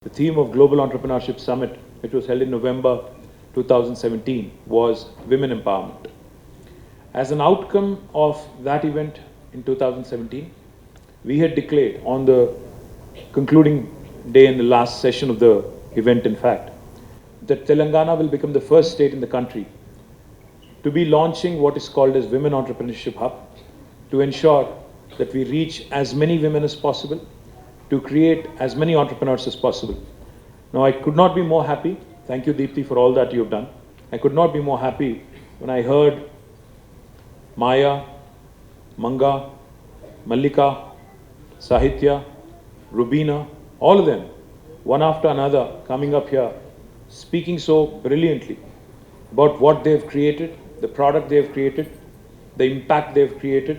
The theme of Global Entrepreneurship Summit, which was held in November 2017, was women empowerment. As an outcome of that event in 2017, we had declared on the concluding day in the last session of the event, in fact, that Telangana will become the first state in the country to be launching what is called as Women Entrepreneurship Hub, to ensure that we reach as many women as possible, to create as many entrepreneurs as possible. Now, I could not be more happy. Thank you, Deepthi, for all that you've done. I could not be more happy when I heard Maya, Manga, Mallika, Sahitya, Rubina, all of them, one after another, coming up here, speaking so brilliantly about what they've created, the product they've created, the impact they've created.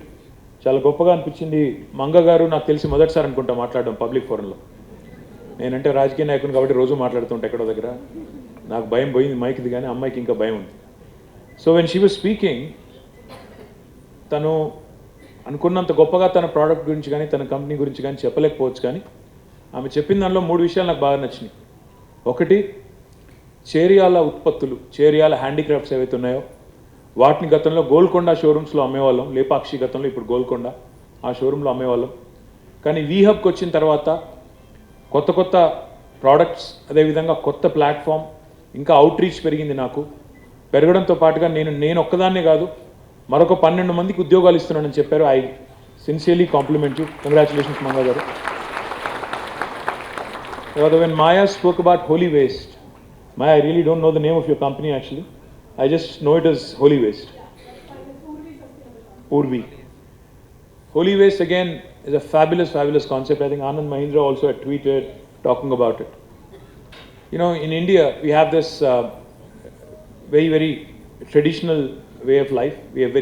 చాలా గొప్పగా అనిపించింది. మంగ గారు నాకు తెలిసి మొదటిసారి అనుకుంటా మాట్లాడడం public ఫోరంలో. నేనంటే రాజకీయ నాయకుని కాబట్టి రోజు మాట్లాడుతుంటా ఎక్కడో దగ్గర. నాకు భయం పోయింది మైక్ది, కానీ అమ్మాయికి ఇంకా భయం ఉంది. So when she was speaking, తను అనుకున్నంత గొప్పగా తన ప్రోడక్ట్ గురించి కానీ తన కంపెనీ గురించి కానీ చెప్పలేకపోవచ్చు, కానీ ఆమె చెప్పిన దానిలో 3 విషయాలు నాకు బాగా నచ్చినాయి. ఒకటి, చేరియాల ఉత్పత్తులు, చేరియాల హ్యాండీక్రాఫ్ట్స్ ఏవైతే ఉన్నాయో వాటిని గతంలో గోల్కొండ షోరూమ్స్లో అమ్మేవాళ్ళం. లేపాక్షి గతంలో, ఇప్పుడు గోల్కొండ ఆ షోరూంలో అమ్మేవాళ్ళం. కానీ వీహబ్కి వచ్చిన తర్వాత కొత్త కొత్త ప్రోడక్ట్స్, అదేవిధంగా కొత్త ప్లాట్ఫామ్, ఇంకా అవుట్ రీచ్ పెరిగింది. నాకు పెరగడంతో పాటుగా నేను ఒక్కదాన్నే కాదు, మరొక 12 మందికి ఉద్యోగాలు ఇస్తున్నానని చెప్పారు. I sincerely complement you. Congratulations Manga గారు. When Maya spoke about holy waste, Maya, I really don't know the name of your company actually. I just know it as Holy Waste. Urvi. Holy Waste again is a fabulous concept. I think Anand Mahindra also had tweeted talking about it. You know, in India we have this very traditional way of life. We are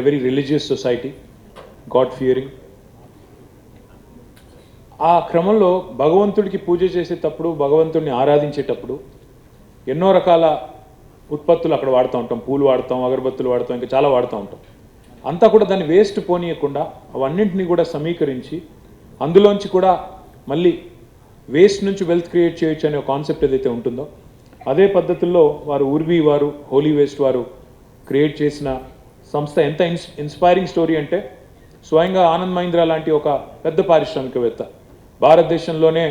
a very religious society, God fearing. ఆ క్రమంలో భగవంతుడికి పూజ చేసేటప్పుడు, భగవంతుడిని ఆరాధించేటప్పుడు ఎన్నో రకాల ఉత్పత్తులు అక్కడ వాడుతూ ఉంటాం. పూలు వాడతాం, అగరబత్తులు వాడతాం, ఇంకా చాలా వాడుతూ ఉంటాం. అంతా కూడా దాన్ని వేస్ట్ పోనీయకుండా అవన్నింటినీ కూడా సమీకరించి అందులోంచి కూడా మళ్ళీ వేస్ట్ నుంచి వెల్త్ క్రియేట్ చేయొచ్చు అనే కాన్సెప్ట్ ఏదైతే ఉంటుందో, అదే పద్ధతుల్లో వారు ఉర్వి వారు, హోలీ వేస్ట్ వారు క్రియేట్ చేసిన సంస్థ ఎంత ఇన్స్పైరింగ్ స్టోరీ అంటే, స్వయంగా ఆనంద్ మహీంద్రా లాంటి ఒక పెద్ద పారిశ్రామికవేత్త, భారతదేశంలోనే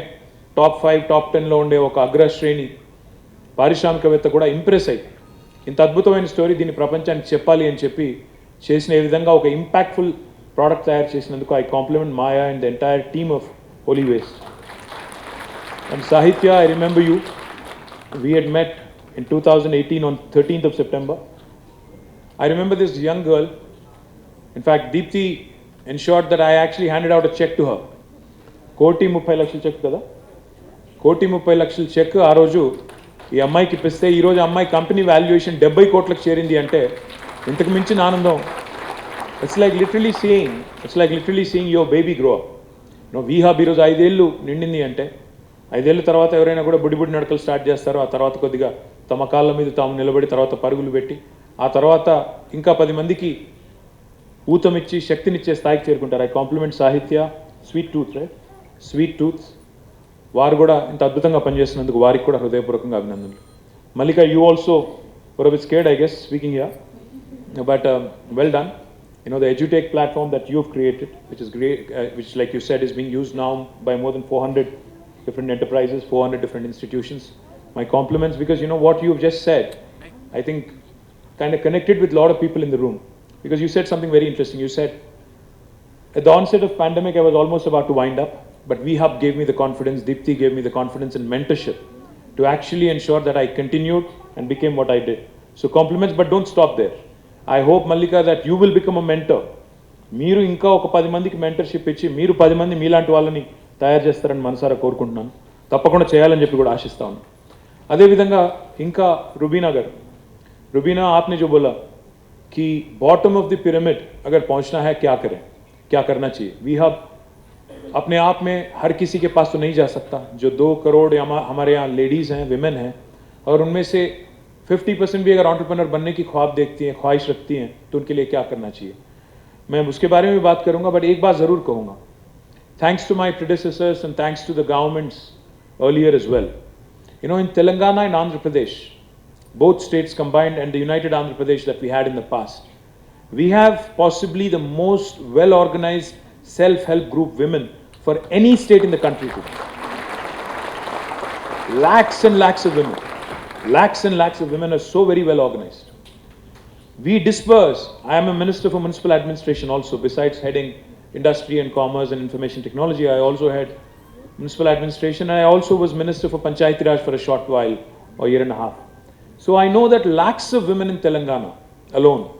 టాప్ 5 టాప్ 10లో ఉండే ఒక అగ్రశ్రేణి పారిశ్రామికవేత్త కూడా ఇంప్రెస్ అయ్యి ఇంత అద్భుతమైన స్టోరీ దీన్ని ప్రపంచానికి చెప్పాలి అని చెప్పి చేసిన ఈ విధంగా ఒక ఇంపాక్ట్ఫుల్ ప్రోడక్ట్ తయారు చేసినందుకు I compliment Maya and the entire team of holy waste. And Sahitya, I remember you. We had met in 2018 on 13th of September. I remember this young girl. In fact, Deepthi ensured that I actually handed out a check to her. 1,30,00,000 check కదా, 1,30,00,000 check ఆ రోజు ఈ అమ్మాయికి ఇప్పిస్తే ఈరోజు అమ్మాయి company valuation 70 కోట్లకు చేరింది అంటే ఇంతకు మించిన ఆనందం. It's like literally seeing your baby grow up. వీహబ్ ఈరోజు 5 ఏళ్ళు నిండింది అంటే, 5 ఏళ్ళ తర్వాత ఎవరైనా కూడా బుడి నడకలు స్టార్ట్ చేస్తారు. ఆ తర్వాత కొద్దిగా తమ కాళ్ళ మీద తాము నిలబడి తర్వాత పరుగులు పెట్టి ఆ తర్వాత ఇంకా 10 మందికి ఊతమిచ్చి శక్తినిచ్చే స్థాయికి చేరుకుంటారు. I compliment Sahitya. Sweet tooth వారు కూడా ఇంత అద్భుతంగా పనిచేస్తున్నందుకు వారికి కూడా హృదయపూర్వకంగా అభినందనలు. Mallika, you also were a bit scared, I guess, speaking here, but well done. You know, the EduTech platform that you've created, which is great, which, like you said, is being used now by more than 400 different enterprises, 400 different institutions. My compliments, because you know what you've just said, I think kind of connected with a lot of people in the room, because you said something very interesting. You said, at the onset of pandemic, I was almost about to wind up, but VHub gave me the confidence, Deepthi gave me the confidence and mentorship to actually ensure that I continued and became what I did. So compliments, but don't stop there. I hope, Mallika, that you will become a mentor. మీరు ఇంకా ఒక 10 మందికి mentorship ఇచ్చి మీరు 10 మంది మీలాంటి వాళ్ళని తయారు చేస్తారని మనసారా కోరుకుంటున్నాను. తప్పకుండా చేయాలని చెప్పి కూడా ఆశిస్తా ఉన్నాను. అదేవిధంగా ఇంకా రుబీనా గారు, రుబీనా, आपने जो बोला कि बॉटम ऑफ द पिरामिड अगर पहुंचना है क्या करना चाहिए. वी हब अपने आप में हर किसी के पास तो नहीं जा सकता. जो 2 करोड़ हमारे यहाँ लेडीज़ हैं, विमेन हैं, और उनमें से 50% भी अगर एंटरप्रेन्योर बनने की ख्वाहिश रखती हैं, तो उनके लिए क्या करना चाहिए. मैं उसके बारे में भी बात करूंगा, बट एक बात ज़रूर कहूँगा. Thanks to my predecessors and thanks to the governments earlier as well. You know, in Telangana and Andhra Pradesh, both states combined, and the United Andhra Pradesh that we had in the past, we have possibly the most well-organized self-help group women for any state in the country today. Lakhs and lakhs of women. Lakhs and lakhs of women are so very well organized. We disperse. I am a minister for municipal administration also. Besides heading industry and commerce and information technology, I also had municipal administration, and I also was minister for Panchayati Raj for a short while, or year and a half. So I know that lakhs of women in Telangana alone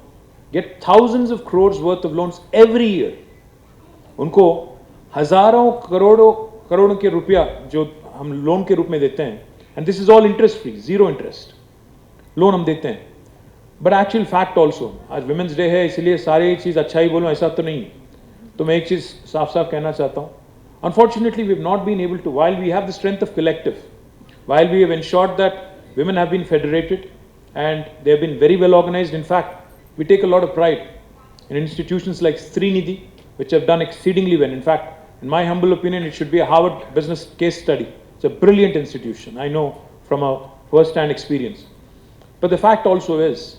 get thousands of crores worth of loans every year. उनको हजारों करोड़ों के रुपया जो हम loan के रूप में देते हैं, and this is all interest free, zero interest loan हम देते हैं. But actual fact also, आज Women's Day है इसलिए सारी चीज़ अच्छा ही बोलूँ ऐसा तो नहीं है. तो मैं एक चीज़ साफ साफ कहना चाहता हूँ. Unfortunately, we have not been able to, while we have the strength of collective, while we have ensured that women have been federated and they have been very well organized. In fact, we take a lot of pride in institutions like Srinidhi, which have done exceedingly well. In fact, in my humble opinion, it should be a Harvard business case study. It's a brilliant institution, I know from a first-hand experience. But the fact also is,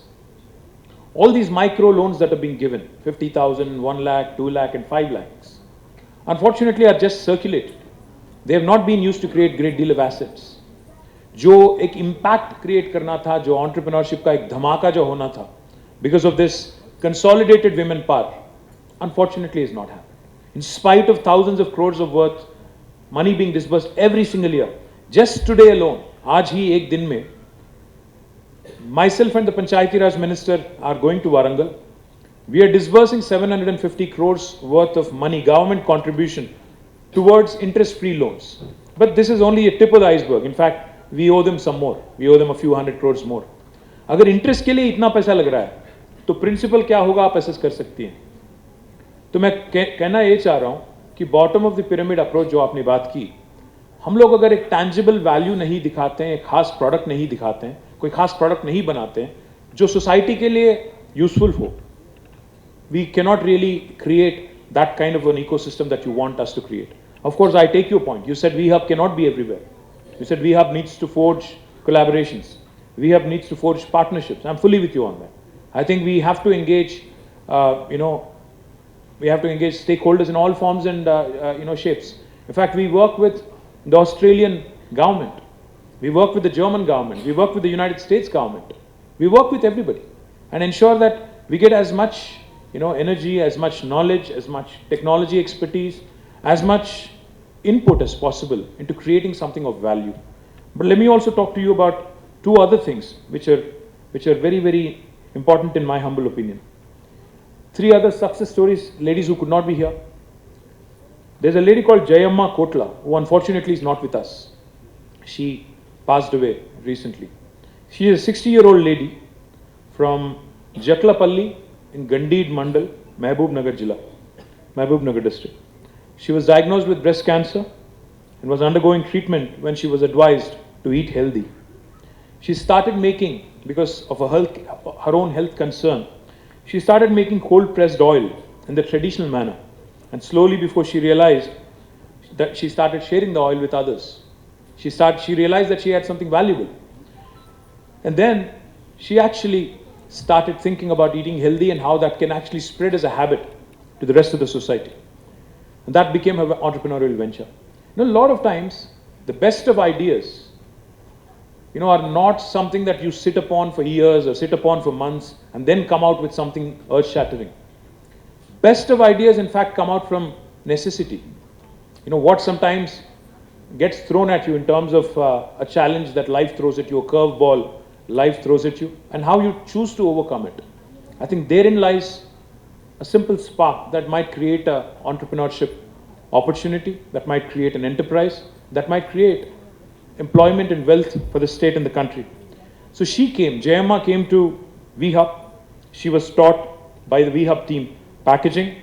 all these micro loans that are being given, 50,000, 1 lakh, 2 lakh and 5 lakhs, unfortunately are just circulated. They have not been used to create great deal of assets. जो एक impact create करना था, जो entrepreneurship का एक धमाका जो होना था, because of this consolidated women power, unfortunately is not happening. In spite of thousands of crores of worth, money being disbursed every single year, just today alone, आज ही एक दिन में, myself and the Panchayati Raj Minister are going to Warangal. We are disbursing 750 crores worth of money, government contribution, towards interest-free loans. But this is only a tip of the iceberg. In fact, we owe them some more. We owe them a few hundred crores more. अगर interest के लिए इतना पैसा लग रहा है, तो principal क्या होगा आप assess कर सकती हैं. तो मैं कहना ये चाह रहा हूँ कि bottom of the pyramid approach जो आपने बात की, हम लोग अगर एक tangible value नहीं दिखाते हैं, एक खास product नहीं दिखाते हैं, कोई खास product नहीं बनाते हैं, जो society के लिए useful हो, we cannot really create that kind of an ecosystem that you want us to create. Of course, I take your point. You said VHub cannot be everywhere. You said VHub needs to forge collaborations. VHub needs to forge partnerships. I'm fully with you on that. I think we have to engage, we have to engage stakeholders in all forms and shapes. In fact, we work with the Australian government. We work with the German government. We work with the United States government. We work with everybody and ensure that we get as much energy, as much knowledge, as much technology expertise, as much input as possible into creating something of value. But let me also talk to you about two other things which are very, very important in my humble opinion. Three other success stories, ladies who could not be here. There's a lady called Jayamma Kotla, who unfortunately is not with us. She passed away recently. She is a 60-year-old lady from Jaklapalli in Gandeed Mandal, Mehboob Nagar district. She was diagnosed with breast cancer and was undergoing treatment when she was advised to eat healthy. She started making, because of her own health concern, she started making cold pressed oil in the traditional manner. And slowly, before she realized that, she started sharing the oil with others. She realized that she had something valuable. And then she actually started thinking about eating healthy and how that can actually spread as a habit to the rest of the society. And that became her entrepreneurial venture. A lot of times, the best of ideas, are not something that you sit upon for years or sit upon for months and then come out with something earth-shattering. Best of ideas, in fact, come out from necessity. What sometimes gets thrown at you in terms of a challenge that life throws at you, a curveball life throws at you, and how you choose to overcome it. I think therein lies a simple spark that might create an entrepreneurship opportunity, that might create an enterprise, that might create employment and wealth for the state and the country. So Jayamma came to VHub. She was taught by the VHub team packaging,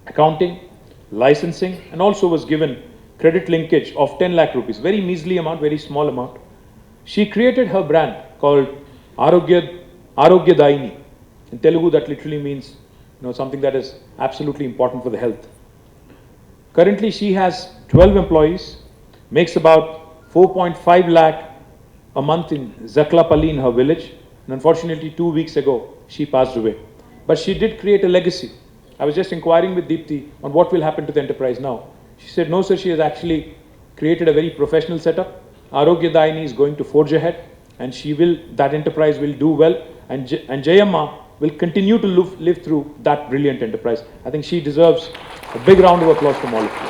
accounting, licensing, and also was given credit linkage of 10 lakh rupees, very measly amount, very small amount. She created her brand called Daini. In Telugu, that literally means something that is absolutely important for the health. Currently, she has 12 employees, makes about 4.5 lakh a month in Zaklapalli in her village. And unfortunately, 2 weeks ago, she passed away. But she did create a legacy. I was just inquiring with Deepthi on what will happen to the enterprise now. She said, no, sir, she has actually created a very professional setup. Arogya Daini is going to forge ahead, and that enterprise will do well, and Jayamma will continue to live through that brilliant enterprise. I think she deserves a big round of applause from all of you.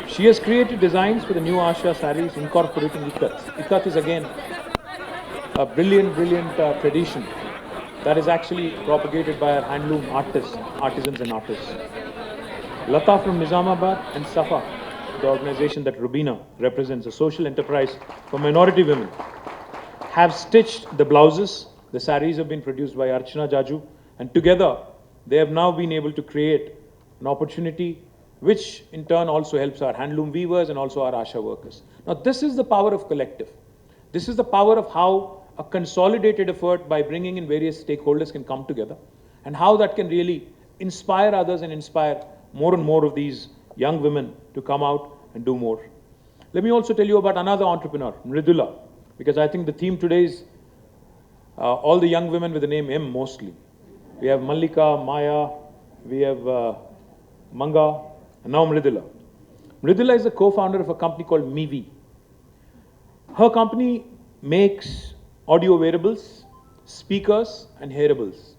She has created designs for the new Asha sarees incorporating ikat. Ikat is again a brilliant tradition that is actually propagated by our handloom artisans and artists. Lata from Nizamabad and Safa, the organization that Rubina represents, a social enterprise for minority women, have stitched the blouses. The sarees have been produced by Archana Jaju, and together they have now been able to create an opportunity which in turn also helps our handloom weavers and also our Asha workers. Now this is the power of collective. This is the power of how a consolidated effort by bringing in various stakeholders can come together, and how that can really inspire others and inspire more and more of these young women to come out and do more. Let me also tell you about another entrepreneur, Mridula, because I think the theme today is all the young women with the name M mostly. We have Mallika, Maya, we have Manga, and now Mridula. Mridula is the co-founder of a company called Mivi. Her company makes audio wearables, speakers, and hearables.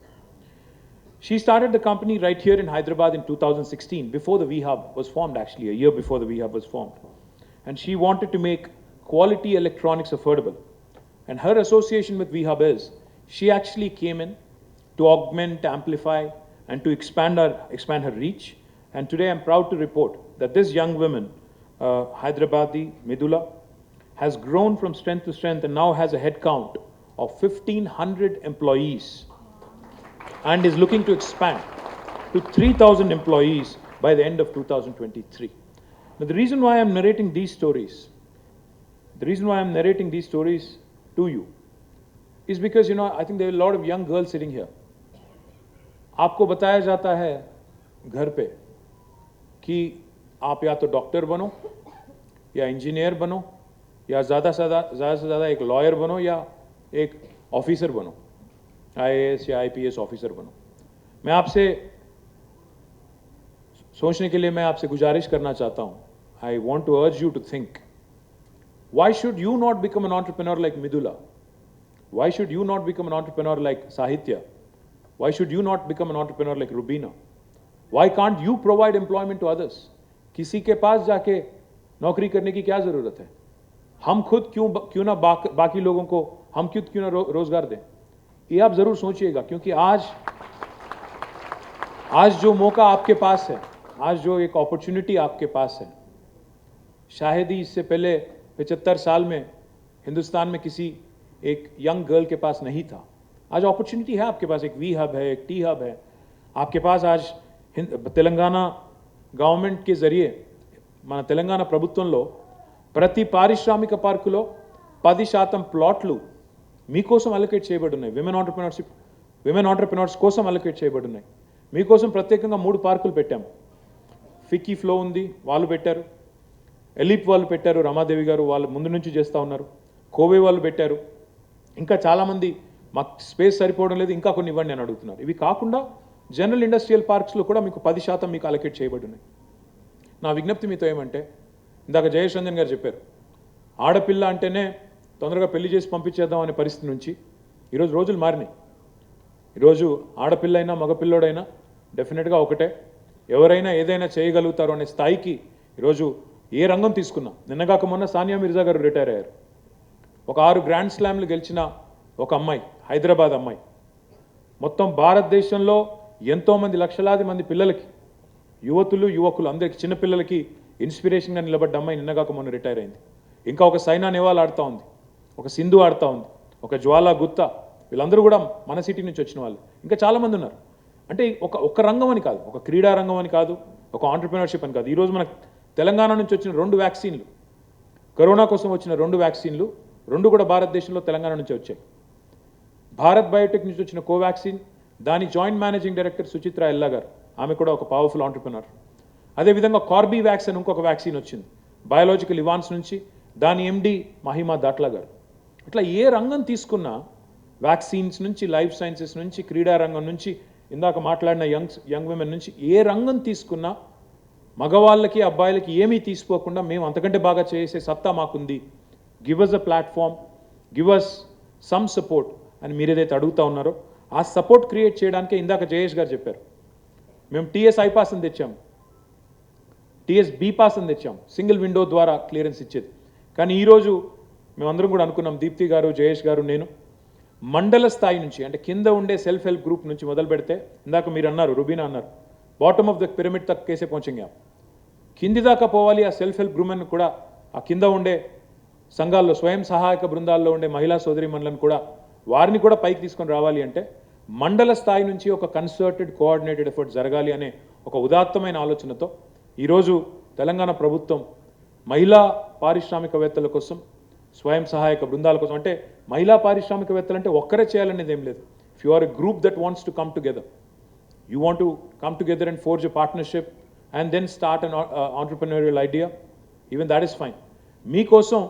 She started the company right here in Hyderabad in 2016, before the V-Hub was formed, actually, a year before the V-Hub was formed. And she wanted to make quality electronics affordable. And her association with V-Hub is, she actually came in to augment, amplify, and to expand her reach. And today I'm proud to report that this young woman, Hyderabadi, Midula, has grown from strength to strength and now has a head count of 1,500 employees, and is looking to expand to 3,000 employees by the end of 2023. Now, the reason why I'm narrating these stories to you is because, I think there are a lot of young girls sitting here. आपको बताया जाता है घर पे कि आप या तो डॉक्टर बनो, या इंजीनियर बनो, या ज़्यादा से ज़्यादा एक लॉयर बनो, या एक ऑफिसर बनो, IAS या IPS ऑफिसर बनो. मैं आपसे सोचने के लिए मैं आपसे गुजारिश करना चाहता हूँ. I want to urge you to think. Why should you not become an entrepreneur like Midula? Why should you not become an entrepreneur like Sahitya? Why should you not become an entrepreneur like Rubina? Why can't you provide employment to others? किसी के पास जाके नौकरी करने की क्या जरूरत है? हम खुद क्यों ना बाकी लोगों को हम क्यों ना रोजगार दें? ये आप जरूर सोचिएगा, क्योंकि आज जो मौका आपके पास है, आज जो एक अपॉर्चुनिटी आपके पास है, शायद ही इससे पहले 75 साल में हिंदुस्तान में किसी एक यंग गर्ल के पास नहीं था. आज अपॉर्चुनिटी है आपके पास. एक वी हब है, एक टी हब है आपके पास. आज తెలంగాణ గవర్నమెంట్ के जरिए మన తెలంగాణ ప్రభుత్వంలో ప్రతి పారిశ్రామిక పార్కులో 10% ప్లాట్లు మీకోసం అలొకేట్ చేయబడి ఉన్నాయి. విమెన్ ఆంటర్‌ప్రెన్యూర్స్ కోసం అలొకేట్ చేయబడి ఉన్నాయి. మీకోసం ప్రత్యేకంగా 3 పార్కులు పెట్టాము. ఫిక్కీ ఫ్లో ఉంది, వాళ్ళు పెట్టారు. ఎలిప్ వాళ్ళు పెట్టారు, రమాదేవి గారు వాళ్ళు ముందు నుంచి చేస్తూ ఉన్నారు. కోవే వాళ్ళు పెట్టారు. ఇంకా చాలామంది మాకు స్పేస్ సరిపోవడం లేదు, ఇంకా కొన్ని ఇవ్వండి అని అడుగుతున్నారు. ఇవి కాకుండా జనరల్ ఇండస్ట్రియల్ పార్క్స్లో కూడా మీకు 10% మీకు అలొకేట్ చేయబడి ఉన్నాయి. నా విజ్ఞప్తి మీతో ఏమంటే, ఇందాక జయేష్ రంజన్ గారు చెప్పారు, ఆడపిల్ల అంటేనే తొందరగా పెళ్లి చేసి పంపించేద్దాం అనే పరిస్థితి నుంచి ఈరోజు రోజులు మారినాయి. ఈరోజు ఆడపిల్లైనా మగపిల్లోడైనా డెఫినెట్గా ఒకటే, ఎవరైనా ఏదైనా చేయగలుగుతారు అనే స్థాయికి ఈరోజు ఏ రంగం తీసుకున్నా. నిన్నగాక మొన్న సానియా మిర్జా గారు రిటైర్ అయ్యారు. ఒక 6 గ్రాండ్ స్లామ్లు గెలిచిన ఒక అమ్మాయి, హైదరాబాద్ అమ్మాయి. మొత్తం భారతదేశంలో ఎంతోమంది లక్షలాది మంది పిల్లలకి, యువకులు అందరికి, చిన్నపిల్లలకి ఇన్స్పిరేషన్గా నిలబడ్డ అమ్మాయి నిన్నగాక మొన్న రిటైర్ అయింది. ఇంకా ఒక సైనా నెహ్వాల్ ఆడుతూ ఉంది, ఒక సింధు ఆడుతూ ఉంది, ఒక జ్వాలా గుత్తా, వీళ్ళందరూ కూడా మన సిటీ నుంచి వచ్చిన వాళ్ళు. ఇంకా చాలామంది ఉన్నారు. అంటే ఒక రంగం అని కాదు, ఒక క్రీడా రంగం అని కాదు, ఒక ఆంటర్‌ప్రెన్యూర్‌షిప్ అని కాదు. ఈరోజు మన తెలంగాణ నుంచి వచ్చిన 2 వ్యాక్సిన్లు, కరోనా కోసం వచ్చిన 2 వ్యాక్సిన్లు, 2 కూడా భారతదేశంలో తెలంగాణ నుంచి వచ్చాయి. భారత్ బయోటెక్ నుంచి వచ్చిన కోవాక్సిన్, దాని జాయింట్ మేనేజింగ్ డైరెక్టర్ సుచిత్ర ఎల్లా గారు, ఆమె కూడా ఒక పవర్ఫుల్ ఆంటర్‌ప్రెన్యూర్. అదేవిధంగా కార్బీవాక్స్ అని ఇంకొక వ్యాక్సిన్ వచ్చింది, బయాలజికల్ ఇవాన్స్ నుంచి దాని ఎండి మహిమా దాట్లా గారు. అట్లా ఏ రంగం తీసుకున్నా వ్యాక్సిన్స్ నుంచి, లైఫ్ సైన్సెస్ నుంచి, క్రీడా రంగం నుంచి, ఇందాక మాట్లాడిన యంగ్ విమెన్ నుంచి ఏ రంగం తీసుకున్నా మగవాళ్ళకి అబ్బాయిలకి ఏమీ తీసుకోకుండా మేము అంతకంటే బాగా చేసే సత్తా మాకుంది, give us a platform, give us some support అని మీరు ఏదైతే అడుగుతా ఉన్నారో ఆ సపోర్ట్ క్రియేట్ చేయడానికే ఇందాక జయేష్ గారు చెప్పారు. మేము టీఎస్ ఐపాస్ అని తెచ్చాము, టీఎస్ బీపాస్ అని తెచ్చాము, సింగిల్ విండో ద్వారా క్లియరెన్స్ ఇచ్చేది. కానీ ఈరోజు మేమందరం కూడా అనుకున్నాం, దీప్తి గారు, జయేష్ గారు, నేను, మండల స్థాయి నుంచి అంటే కింద ఉండే సెల్ఫ్ హెల్ప్ గ్రూప్ నుంచి మొదలు పెడితే, ఇందాక మీరు అన్నారు, రుబీనా అన్నారు, బాటమ్ ఆఫ్ ద పిరమిడ్ తక్ కేసే పहुंचेंगे आप, కింది దాకా పోవాలి. ఆ సెల్ఫ్ హెల్ప్ గ్రూప్ని కూడా ఆ కింద ఉండే సంఘాల్లో, స్వయం సహాయక బృందాల్లో ఉండే మహిళా సోదరిమణులను కూడా, వారిని కూడా పైకి తీసుకొని రావాలి అంటే మండల స్థాయి నుంచి ఒక కన్సర్టెడ్, కోఆర్డినేటెడ్ ఎఫర్ట్ జరగాలి అనే ఒక ఉదాత్తమైన ఆలోచనతో ఈరోజు తెలంగాణ ప్రభుత్వం మహిళా పారిశ్రామికవేత్తల కోసం, స్వయం సహాయక బృందాల కోసం, అంటే మహిళా పారిశ్రామికవేత్తలు అంటే ఒక్కరే చేయాలనేది ఏం లేదు. If you are a group that wants to come together, you want to come together and forge a partnership and then start an entrepreneurial idea, even that is fine. మీకోసం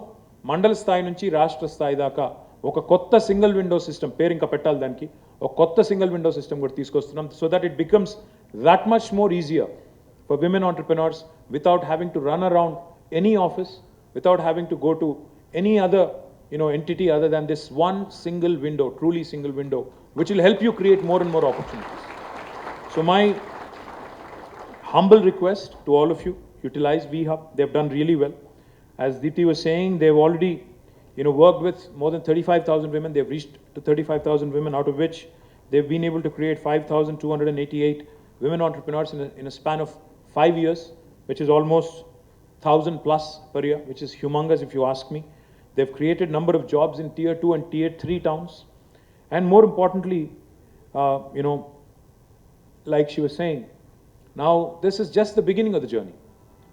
మండల స్థాయి నుంచి రాష్ట్ర స్థాయి దాకా ఒక కొత్త సింగిల్ విండో సిస్టమ్, పేరు ఇంకా పెట్టాలి దానికి, ఒక కొత్త సింగిల్ విండో సిస్టమ్ కూడా తీసుకొస్తున్నాం. So that it becomes that much more easier for women entrepreneurs without having to run around any office, without having to go to any other entity other than this one single window, truly single window, which will help you create more and more opportunities. So my humble request to all of you, utilize VHub. They've done really well. As Deepti was saying, they've already worked with more than 35,000 women. They've reached to 35,000 women, out of which they've been able to create 5,288 women entrepreneurs in a span of 5 years, which is almost 1,000 plus per year, which is humongous if you ask me. They've created number of jobs in tier 2 and tier 3 towns. And more importantly, like she was saying, now this is just the beginning of the journey.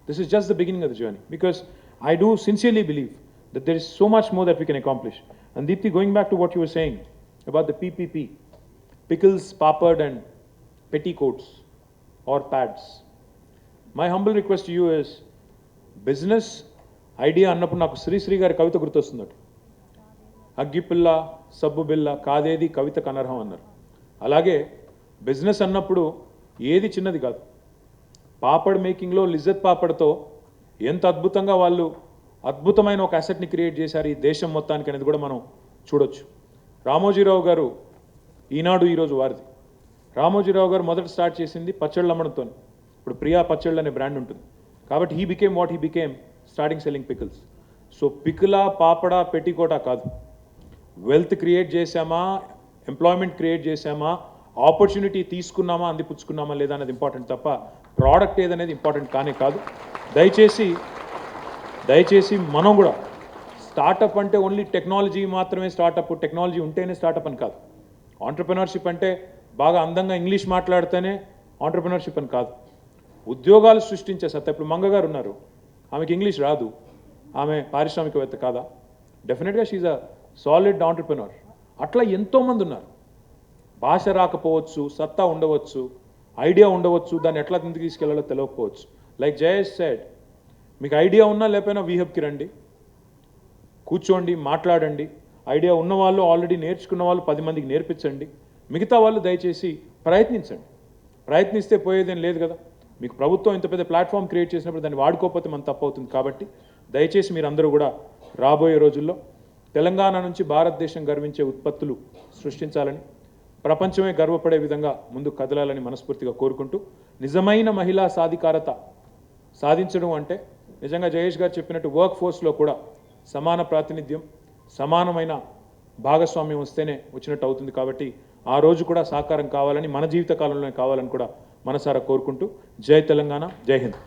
This is just the beginning of the journey, because I do sincerely believe that there is so much more that we can accomplish. And Deepti, going back to what you were saying about the PPP, pickles, papad and petticoats or pads, my humble request to you is, business idea అన్నప్పుడు నాకు శ్రీశ్రీ గారి కవిత గుర్తొస్తుందట, అగ్గిపిల్ల సబ్బు బిల్ల కాదేది కవిత కనర్హం అన్నారు. అలాగే business అన్నప్పుడు ఏది చిన్నది కాదు. పాపడ్ మేకింగ్లో లిజత్ పాపడ్తో ఎంత అద్భుతంగా వాళ్ళు అద్భుతమైన ఒక అసెట్ని క్రియేట్ చేశారు ఈ దేశం మొత్తానికి అనేది కూడా మనం చూడొచ్చు. రామోజీరావు గారు ఈనాడు ఈరోజు వారిది. రామోజీరావు గారు మొదట స్టార్ట్ చేసింది పచ్చళ్ళు అమ్మడంతో. ఇప్పుడు ప్రియా పచ్చళ్ళు అనే బ్రాండ్ ఉంటుంది కాబట్టి he became what he became, starting selling pickles. So పికిలా, పాపడా, పెట్టికోటా కాదు, వెల్త్ క్రియేట్ చేశామా, ఎంప్లాయ్మెంట్ క్రియేట్ చేశామా, ఆపర్చునిటీ తీసుకున్నామా, అందిపుచ్చుకున్నామా లేదా అనేది ఇంపార్టెంట్ తప్ప ప్రోడక్ట్ ఏదనేది ఇంపార్టెంట్ కానే కాదు. దయచేసి మనం కూడా స్టార్టప్ అంటే ఓన్లీ టెక్నాలజీ మాత్రమే స్టార్టప్, టెక్నాలజీ ఉంటేనే స్టార్టప్ అని కాదు. ఆంటర్ప్రెనర్షిప్ అంటే బాగా అందంగా ఇంగ్లీష్ మాట్లాడితేనే ఆంటర్ప్రెనర్షిప్ అని కాదు. ఉద్యోగాలు సృష్టించే సత్తా. ఇప్పుడు మంగగారు ఉన్నారు, ఆమెకి ఇంగ్లీష్ రాదు, ఆమె పారిశ్రామికవేత్త కాదా? డెఫినెట్గా షీఈ్ అ సాలిడ్ ఆంటర్ప్రెనర్. అట్లా ఎంతోమంది ఉన్నారు. భాష రాకపోవచ్చు, సత్తా ఉండవచ్చు, ఐడియా ఉండవచ్చు, దాన్ని ఎట్లా కిందకి తీసుకెళ్లాలో తెలియకపోవచ్చు. లైక్ జయేష్ సెడ్, మీకు ఐడియా ఉన్నా లేకపోయినా వీహబ్కి రండి, కూర్చోండి, మాట్లాడండి. ఐడియా ఉన్న వాళ్ళు, ఆల్రెడీ నేర్చుకున్న వాళ్ళు 10 మందికి నేర్పించండి. మిగతా వాళ్ళు దయచేసి ప్రయత్నించండి. ప్రయత్నిస్తే పోయేదేం లేదు కదా. మీకు ప్రభుత్వం ఇంత పెద్ద ప్లాట్ఫామ్ క్రియేట్ చేసినప్పుడు దాన్ని వాడుకోకపోతే మన తప్పు అవుతుంది. కాబట్టి దయచేసి మీరందరూ కూడా రాబోయే రోజుల్లో తెలంగాణ నుంచి భారతదేశం గర్వించే ఉత్పత్తులు సృష్టించాలని, ప్రపంచమే గర్వపడే విధంగా ముందుకు కదలాలని మనస్ఫూర్తిగా కోరుకుంటూ, నిజమైన మహిళా సాధికారత సాధించడం అంటే నిజంగా జయేష్ గారు చెప్పినట్టు వర్క్ ఫోర్స్లో కూడా సమాన ప్రాతినిధ్యం, సమానమైన భాగస్వామ్యం వస్తేనే వచ్చినట్టు అవుతుంది. కాబట్టి ఆ రోజు కూడా సాకారం కావాలని, మన జీవిత కాలంలోనే కావాలని కూడా మనసారా కోరుకుంటూ, జై తెలంగాణ, జై హింద్.